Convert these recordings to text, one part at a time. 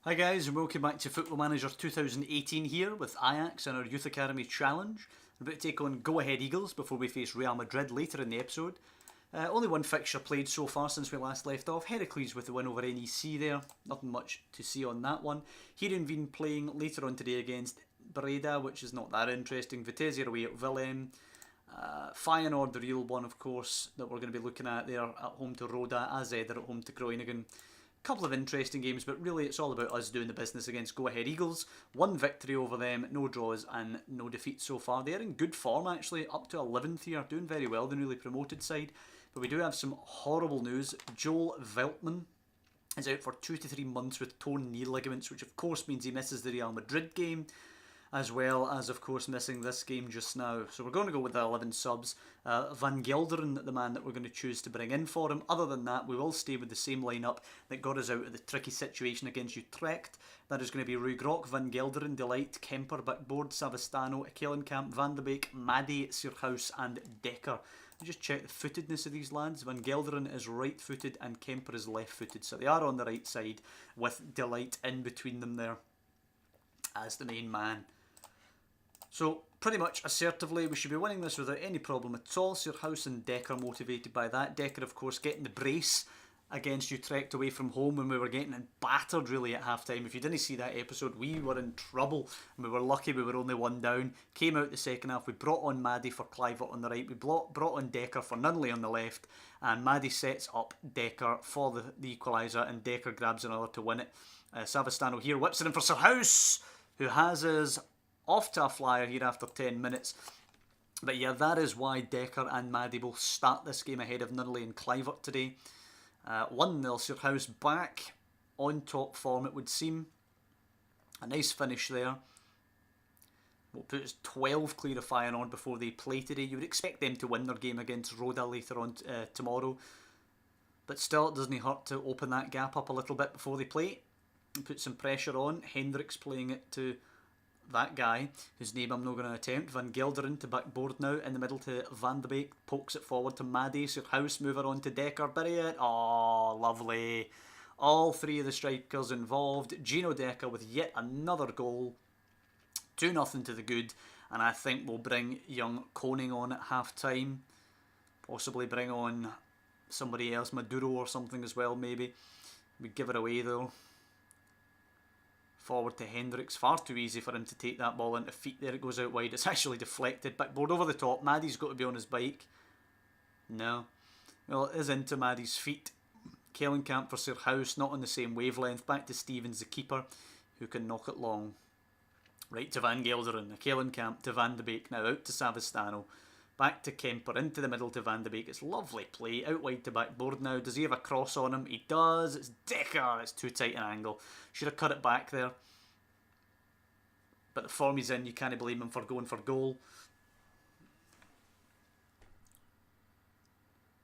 Hi guys and welcome back to Football Manager 2018 here with Ajax and our Youth Academy Challenge. We're about to take on Go Ahead Eagles before we face Real Madrid later in the episode. Only one fixture played so far since we last left off. Heracles with the win over NEC there. Nothing much to see on that one. Heerenveen playing later on today against Breda, which is not that interesting. Vitesse are away at Willem. Feyenoord, the real one of course, that we're going to be looking at there at home to Roda. AZ are at home to Groningen. Couple of interesting games, but really it's all about us doing the business against Go Ahead Eagles. One victory over them, no draws and no defeats so far. They're in good form actually, up to 11th here, doing very well, the newly promoted side. But we do have some horrible news. Joel Veltman is out for 2 to 3 months with torn knee ligaments, which of course means he misses the Real Madrid game, as well as of course missing this game just now. So we're going to go with the 11 subs. Van Gelderen, the man that we're going to choose to bring in for him. Other than that, we will stay with the same lineup that got us out of the tricky situation against Utrecht. That is going to be Rui Grok, Van Gelderen, Delight, Kemper, Backboard, Savastano, Kelenkamp, Van de Beek, Maddy, Sierhuis and Dekker. Just check the footedness of these lads. Van Gelderen is right footed and Kemper is left footed, so they are on the right side with Delight in between them there as the main man. So pretty much assertively we should be winning this without any problem at all. Sierhuis and Dekker motivated by that. Dekker of course getting the brace against Utrecht away from home when we were getting battered really at half time. If you didn't see that episode, we were in trouble and we were lucky we were only one down. Came out the second half, we brought on Maddy for Kluivert on the right, we brought on Dekker for Nunnally on the left, and Maddy sets up Dekker for the equaliser and Dekker grabs another to win it. Savastano here whips it in for Sierhuis, who has us off to a flyer here after 10 minutes. But yeah, that is why Dekker and Maddy both start this game ahead of Nunnally and Kluivert today. 1-0, Sierhuis back on top form it would seem. A nice finish there. Will put us 12 clear of Feyenoord before they play today. You would expect them to win their game against Roda later on tomorrow. But still, it doesn't hurt to open that gap up a little bit before they play. And put some pressure on. Hendricks playing it to that guy, whose name I'm not going to attempt. Van Gelderen to backboard now, in the middle to Van de Beek, pokes it forward to Maddy, Sierhuis, mover on to Dekker, bury it, oh lovely. All three of the strikers involved. Gino Dekker with yet another goal, 2-0 to the good, and I think we'll bring young Koning on at half time, possibly bring on somebody else, Maduro or something as well maybe. We'd give it away though. Forward to Hendricks, far too easy for him to take that ball into feet there, it goes out wide, it's actually deflected, backboard over the top, Maddy's got to be on his bike. No. Well, it is into Maddy's feet. Kelenkamp for Sierhuis, not on the same wavelength, back to Stevens, the keeper, who can knock it long. Right to Van Gelderen, Kelenkamp to Van de Beek, now out to Savastano. Back to Kemper, into the middle to Van de Beek. It's lovely play, out wide to backboard now. Does he have a cross on him? He does. It's Dekker. It's too tight an angle. Should have cut it back there. But the form he's in, you can't blame him for going for goal.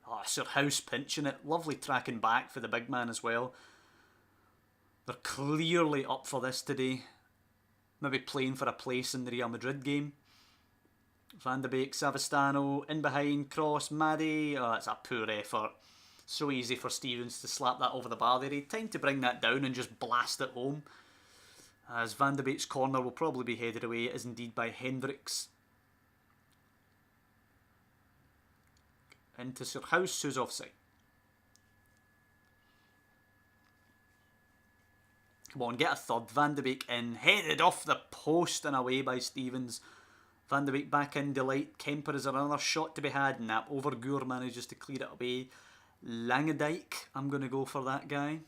Oh, Sierhuis pinching it. Lovely tracking back for the big man as well. They're clearly up for this today. Maybe playing for a place in the Real Madrid game. Van de Beek, Savastano, in behind, cross, Maddy. Oh, that's a poor effort. So easy for Stevens to slap that over the bar there. He had time to bring that down and just blast it home. As Van de Beek's corner will probably be headed away, it is indeed by Hendricks. Into Sierhuis, who's offside. Come on, get a third. Van de Beek in, headed off the post and away by Stevens. Van de Beek back in, Delight. Kemper is another shot to be had. Nap over Goor manages to clear it away. Langendijk, I'm going to go for that guy.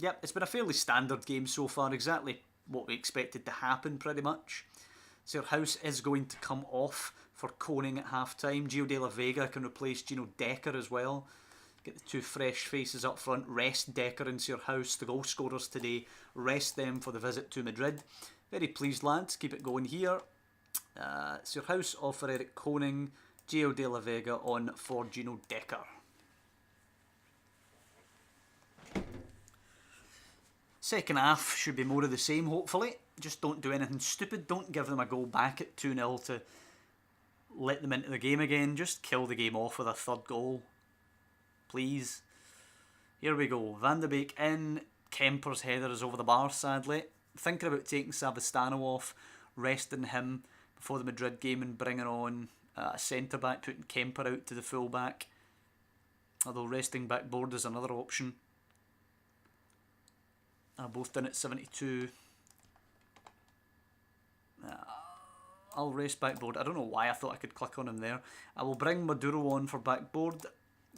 Yep, it's been a fairly standard game so far. Exactly what we expected to happen pretty much. Sierhuis is going to come off for Koning at half time. Gio de la Vega can replace Gino Dekker as well. Get the two fresh faces up front. Rest Dekker and Sierhuis, the goal scorers today. Rest them for the visit to Madrid. Very pleased lads, keep it going here. Sierhuis off for Eric Koning. Gio de la Vega on for Gino Dekker. Second half should be more of the same hopefully. Just don't do anything stupid. Don't give them a goal back at 2-0 to let them into the game again. Just kill the game off with a third goal. Please. Here we go. Van de Beek in. Kemper's header is over the bar, sadly. Thinking about taking Savastano off, resting him before the Madrid game and bringing on a centre-back, putting Kemper out to the full-back. Although resting backboard is another option. Both done at 72. I'll rest backboard. I don't know why I thought I could click on him there. I will bring Maduro on for backboard.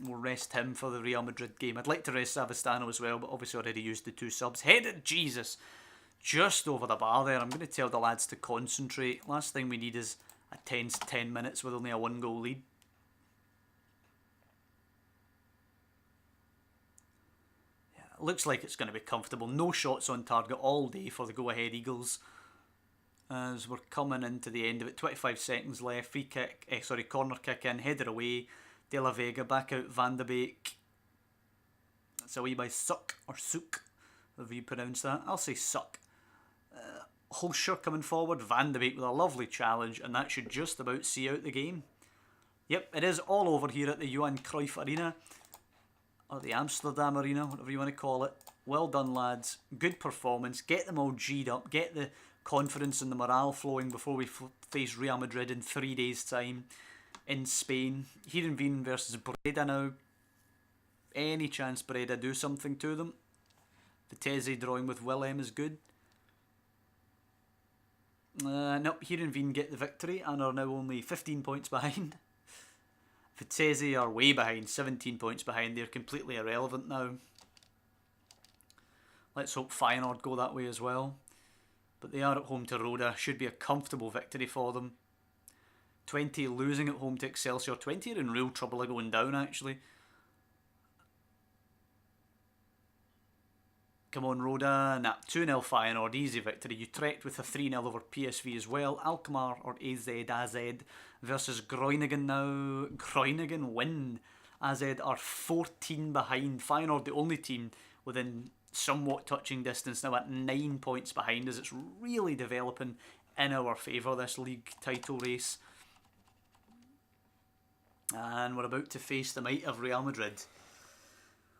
We'll rest him for the Real Madrid game. I'd like to rest Savastano as well, but obviously already used the 2 subs. Headed, Jesus! Just over the bar there. I'm going to tell the lads to concentrate. Last thing we need is a tense 10 minutes with only a 1-goal lead. Yeah, it looks like it's going to be comfortable. No shots on target all day for the go-ahead Eagles. As we're coming into the end of it. 25 seconds left. Free kick, corner kick in, headed away. De La Vega back out, Van de Beek. That's a wee by Suck, or Sook, however you pronounce that. I'll say Suck. Hulscher coming forward, Van de Beek with a lovely challenge, and that should just about see out the game. Yep, it is all over here at the Johan Cruyff Arena, or the Amsterdam Arena, whatever you want to call it. Well done, lads. Good performance. Get them all G'd up. Get the confidence and the morale flowing before we face Real Madrid in 3 days' time in Spain. Heerenveen versus Breda now. Any chance Breda do something to them? Vitesse drawing with Willem is good. Nope, Heerenveen get the victory and are now only 15 points behind. Vitesse are way behind, 17 points behind. They're completely irrelevant now. Let's hope Feyenoord go that way as well. But they are at home to Roda. Should be a comfortable victory for them. 20 losing at home to Excelsior. 20 are in real trouble of going down, actually. Come on, Roda. Nah, 2-0 Feyenoord. Easy victory. Utrecht with a 3-0 over PSV as well. Alkmaar, or AZ versus Groningen now. Groningen win. AZ are 14 behind. Feyenoord, the only team within somewhat touching distance now at 9 points behind us. It's really developing in our favour, this league title race. And we're about to face the might of Real Madrid.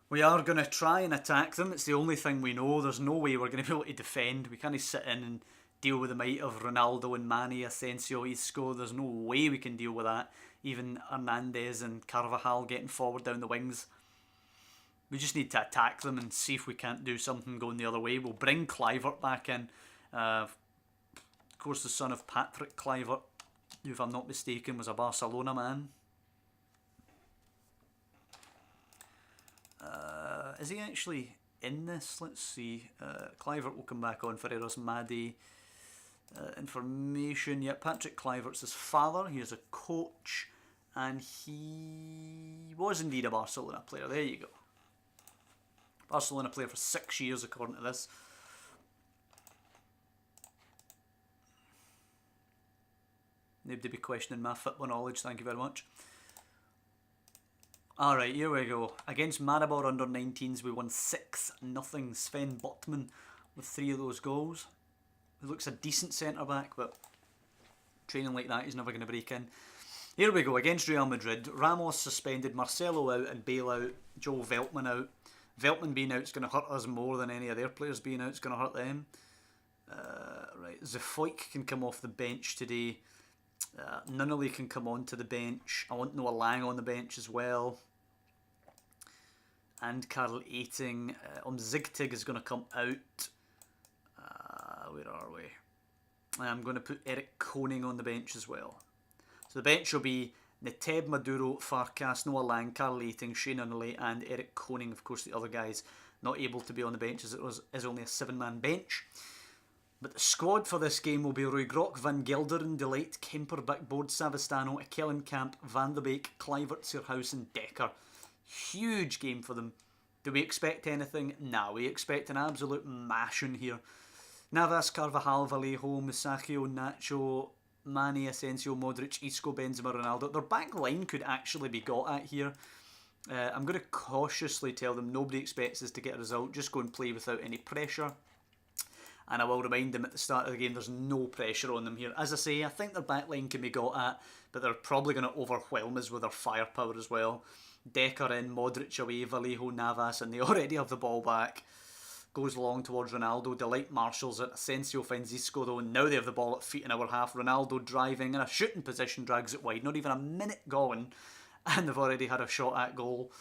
We are going to try and attack them. It's the only thing we know. There's no way we're going to be able to defend. We can't sit in and deal with the might of Ronaldo and Mane, Asensio, Isco. There's no way we can deal with that. Even Hernandez and Carvajal getting forward down the wings. We just need to attack them and see if we can't do something going the other way. We'll bring Kluivert back in. Of course, the son of Patrick Kluivert, who, if I'm not mistaken, was a Barcelona man. Is he actually in this? Let's see. Kluivert will come back on for Eros Madi. Information. Yeah, Patrick Kluivert's his father. He is a coach. And he was indeed a Barcelona player. There you go. Barcelona player for 6 years, according to this. Nobody be questioning my football knowledge. Thank you very much. Alright, here we go. Against Maribor under 19s, we won 6-0. Sven Botman with 3 of those goals. He looks a decent centre-back, but training like that, he's never going to break in. Here we go, against Real Madrid. Ramos suspended, Marcelo out and Bale out, Joe Veltman out. Veltman being out is going to hurt us more than any of their players being out is going to hurt them. Right, Zafoik can come off the bench today. Nunnally can come onto the bench. I want Noah Lang on the bench as well. And Karl Eiting. Zigtig is going to come out. Where are we? I'm going to put Eric Koning on the bench as well. So the bench will be Neteb, Maduro, Farkas, Noah Lang, Karl Eiting, Shane Nunnally and Eric Koning. Of course, the other guys not able to be on the bench as it is only a 7-man bench. But the squad for this game will be Roy Grok, Van Gelderen, Delight, Kemper, Backboard, Savastano, Ekelenkamp, Van de Beek, Kluivert, Sierhuisen, Dekker. Huge game for them. Do we expect anything? Nah, we expect an absolute mashing here. Navas, Carvajal, Vallejo, Musacchio, Nacho, Mane, Asensio, Modric, Isco, Benzema, Ronaldo. Their back line could actually be got at here. I'm going to cautiously tell them nobody expects us to get a result. Just go and play without any pressure. And I will remind them at the start of the game there's no pressure on them here. As I say, I think their backline can be got at, but they're probably going to overwhelm us with their firepower as well. Decker in, Modric away, Vallejo, Navas, and they already have the ball back. Goes long towards Ronaldo. Delight marshals it. Asensio finds Isco though, and now they have the ball at feet in our half. Ronaldo driving in a shooting position, drags it wide. Not even a minute gone, and they've already had a shot at goal.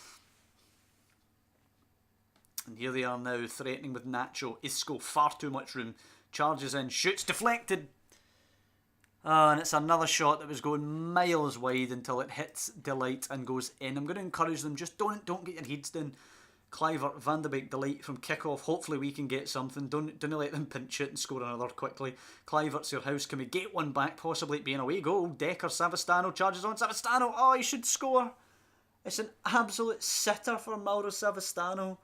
And here they are now, threatening with Nacho. Isco, far too much room. Charges in, shoots, deflected. And it's another shot that was going miles wide until it hits Delight and goes in. I'm going to encourage them, just don't get your heads down. Kluivert, Van de Beek, Delight from kick-off. Hopefully we can get something. Don't let them pinch it and score another quickly. Kluivert's your house. Can we get one back? Possibly it being a away goal. Decker, Savastano charges on. Savastano, oh, he should score. It's an absolute sitter for Mauro Savastano.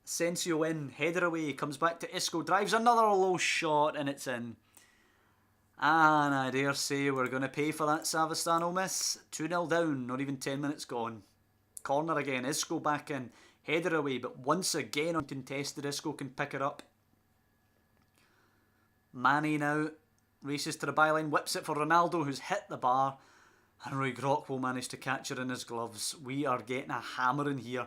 Asensio in, header away, comes back to Isco, drives another low shot, and it's in. And I dare say we're going to pay for that Savastano miss. 2-0 down, not even 10 minutes gone. Corner again, Isco back in, header away, but once again uncontested, Isco can pick it up. Mane now races to the byline, whips it for Ronaldo, who's hit the bar, and Roy Grock will manage to catch it in his gloves. We are getting a hammering here.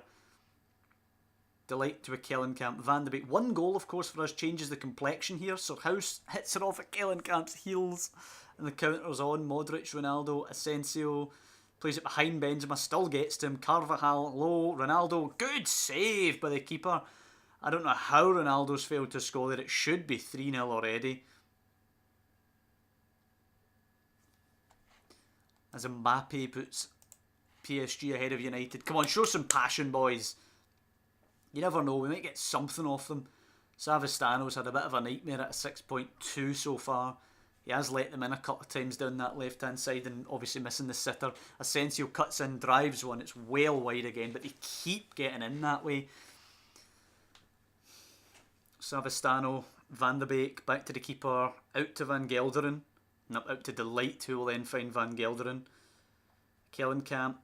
Delight to a Kellenkamp, Van de Beek. One goal, of course, for us changes the complexion here. So House hits it off at Kellenkamp's heels, and the counter's on. Modric, Ronaldo, Asensio plays it behind Benzema, still gets to him. Carvajal low, Ronaldo, good save by the keeper. I don't know how Ronaldo's failed to score there. It should be 3-0 already. As Mbappe puts PSG ahead of United. Come on, show some passion, boys. You never know, we might get something off them. Savastano's had a bit of a nightmare at a 6.2 so far. He has let them in a couple of times down that left-hand side and obviously missing the sitter. Asensio cuts in, drives one. It's well wide again, but they keep getting in that way. Savastano, Van de Beek, back to the keeper, out to Van Gelderen. No, out to Delight, who will then find Van Gelderen. Kellenkamp,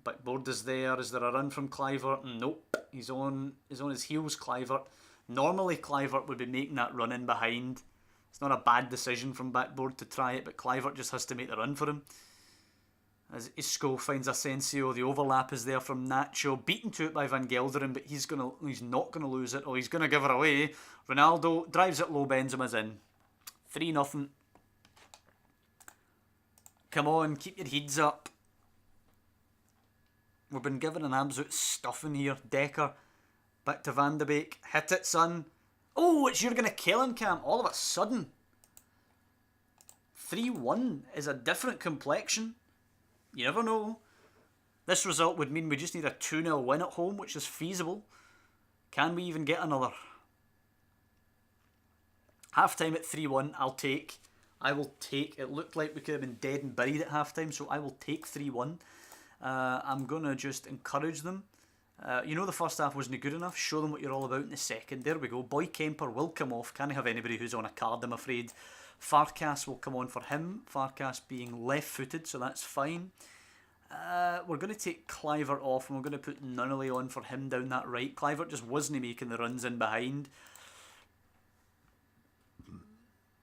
backboard is there. Is there a run from Kluivert? Nope. He's on his heels, Kluivert. Normally Kluivert would be making that run in behind. It's not a bad decision from backboard to try it, but Kluivert just has to make the run for him. As Isco finds Asensio, the overlap is there from Nacho. Beaten to it by Van Gelderen, but he's not going to lose it. Oh, he's going to give it away. Ronaldo drives it low, Benzema's in. 3-0. Come on, keep your heads up. We've been given an absolute stuffing here. Decker, back to Van de Beek. Hit it, son. Oh, it's you're going to kill him, Cam. All of a sudden. 3-1 is a different complexion. You never know. This result would mean we just need a 2-0 win at home, which is feasible. Can we even get another? Half time at 3-1, I will take. It looked like we could have been dead and buried at half time, so I will take 3-1. I'm going to just encourage them. You know the first half wasn't good enough. Show them what you're all about in the second. There we go. Boy Kemper will come off. Can't have anybody who's on a card, I'm afraid. Farkas will come on for him. Farkas being left-footed, so that's fine. We're going to take Kluivert off, and we're going to put Nunnally on for him down that right. Kluivert just wasn't making the runs in behind.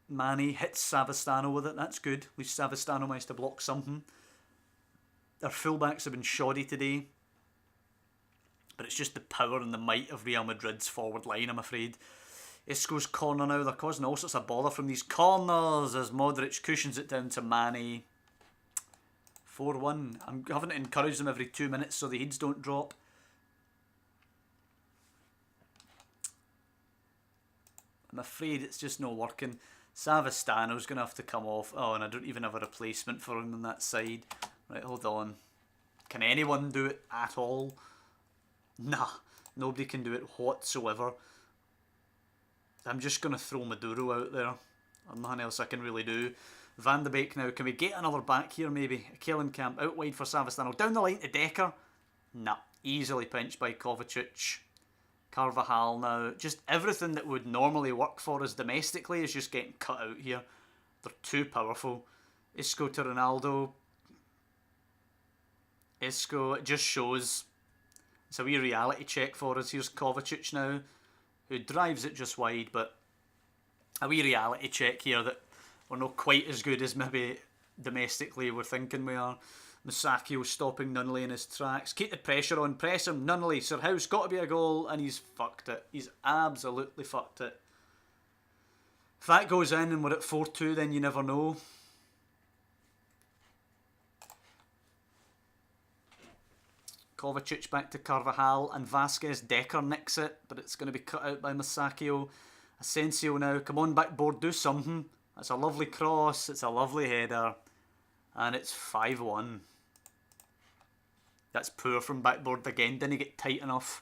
Mane hits Savastano with it. That's good. At least Savastano managed to block something. Their fullbacks have been shoddy today. But it's just the power and the might of Real Madrid's forward line, I'm afraid. Isco's corner now. They're causing all sorts of bother from these corners as Modric cushions it down to Mane. 4-1. I'm having to encourage them every 2 minutes so the heads don't drop. I'm afraid it's just not working. Savastano's going to have to come off. Oh, and I don't even have a replacement for him on that side. Right, hold on. Can anyone do it at all? Nah, nobody can do it whatsoever. I'm just going to throw Maduro out there. There's nothing else I can really do. Van de Beek now. Can we get another back here maybe? Kellenkamp out wide for Savastano. Down the line to Decker. Nah, easily pinched by Kovacic. Carvajal now. Just everything that would normally work for us domestically is just getting cut out here. They're too powerful. Isco to Ronaldo. Isco, it just shows. It's a wee reality check for us. Here's Kovacic now, who drives it just wide, but a wee reality check here that we're not quite as good as maybe domestically we're thinking we are. Musacchio stopping Nunnally in his tracks. Keep the pressure on, press him, Nunnally, Sir House, got to be a goal, and he's fucked it. He's absolutely fucked it. If that goes in and we're at 4-2, then you never know. Kovacic back to Carvajal, and Vasquez. Decker nicks it, but it's going to be cut out by Musacchio. Asensio now, come on backboard, do something. That's a lovely cross, it's a lovely header, and it's 5-1. That's poor from backboard again, didn't get tight enough.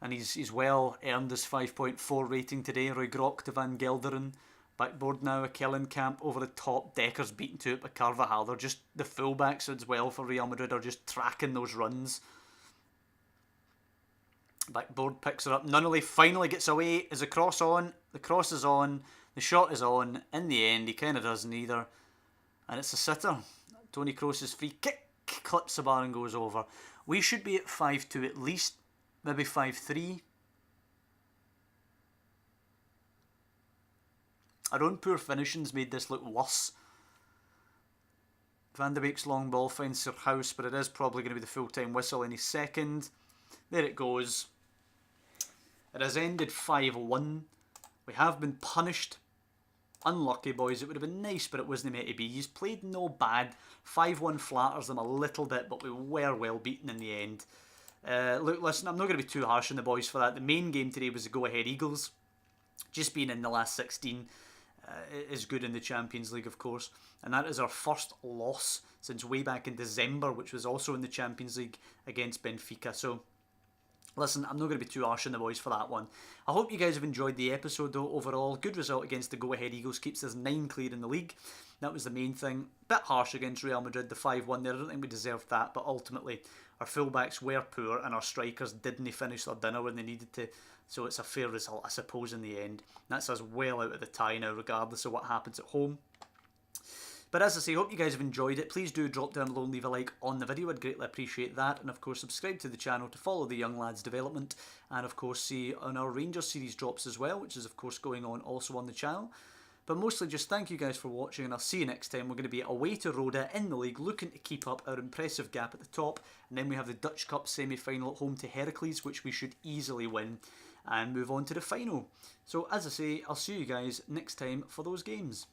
And he's well earned his 5.4 rating today. Roy Grock to Van Gelderen. Backboard now, a Kellenkamp over the top. Decker's beaten to it by Carvajal. They're just, the fullbacks as well for Real Madrid are just tracking those runs. Backboard picks her up. Nunnally finally gets away. Is the cross on? The cross is on. The shot is on. In the end, he kind of doesn't either. And it's a sitter. Toni Kroos's free kick clips the bar and goes over. We should be at 5-2 at least. Maybe 5-3. Our own poor finishing's made this look worse. Van de Beek's long ball finds Sir House, but it is probably going to be the full-time whistle any second. There it goes. It has ended 5-1. We have been punished. Unlucky, boys. It would have been nice, but it wasn't meant to be. He's played no bad. 5-1 flatters them a little bit, but we were well beaten in the end. Look, listen, I'm not going to be too harsh on the boys for that. The main game today was the go-ahead Eagles. Just being in the last 16 is good in the Champions League, of course. And that is our first loss since way back in December, which was also in the Champions League against Benfica. So, listen, I'm not going to be too harsh on the boys for that one. I hope you guys have enjoyed the episode, though, overall. Good result against the go-ahead Eagles. Keeps us 9 clear in the league. That was the main thing. Bit harsh against Real Madrid, the 5-1 there. I don't think we deserved that, but ultimately our fullbacks were poor and our strikers didn't finish their dinner when they needed to. So it's a fair result, I suppose, in the end. That's us well out of the tie now, regardless of what happens at home. But as I say, hope you guys have enjoyed it. Please do drop down below and leave a like on the video. I'd greatly appreciate that. And of course, subscribe to the channel to follow the young lads' development. And of course, see on our Rangers series drops as well, which is of course going on also on the channel. But mostly just thank you guys for watching, and I'll see you next time. We're going to be away to Roda in the league, looking to keep up our impressive gap at the top. And then we have the Dutch Cup semi-final at home to Heracles, which we should easily win, and move on to the final. So as I say, I'll see you guys next time for those games.